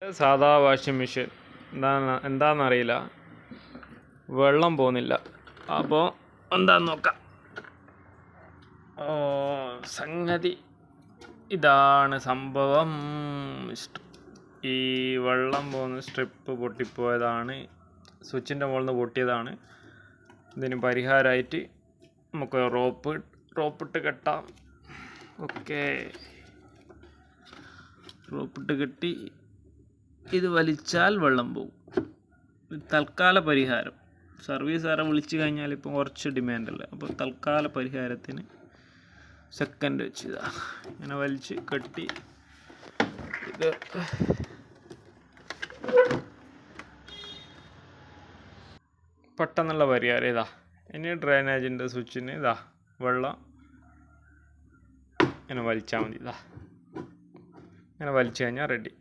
സാധാ washing machine എന്താണെന്നറിയില്ല, വെള്ളം പോകുന്നില്ല. അപ്പോൾ എന്താന്ന് നോക്കാം. സംഗതി ഇതാണ് സംഭവം. ഈ വെള്ളം പോകുന്ന സ്ട്രിപ്പ് പൊട്ടിപ്പോയതാണ്, സ്വിച്ചിൻ്റെ മുകളിൽ നിന്ന് പൊട്ടിയതാണ്. ഇതിന് പരിഹാരമായിട്ട് നമുക്ക് റോപ്പിട്ട് കെട്ടാം. ഓക്കെ, റോപ്പിട്ട് കെട്ടി ഇത് വലിച്ചാൽ വെള്ളം പോകും. തൽക്കാല പരിഹാരം. സർവീസുകാരെ വിളിച്ചു കഴിഞ്ഞാൽ ഇപ്പം കുറച്ച് ഡിമാൻഡല്ലേ. അപ്പോൾ തൽക്കാല പരിഹാരത്തിന് സെക്കൻഡ് വെച്ച് ഇങ്ങനെ വലിച്ച് കെട്ടി ഇത് പെട്ടെന്നുള്ള പരിഹാരം ഇനി ഡ്രെയിനേജിൻ്റെ സ്വിച്ചിന് വെള്ളം ഇങ്ങനെ വലിച്ചാൽ മതി. ഇങ്ങനെ വലിച്ചു കഴിഞ്ഞാൽ റെഡി.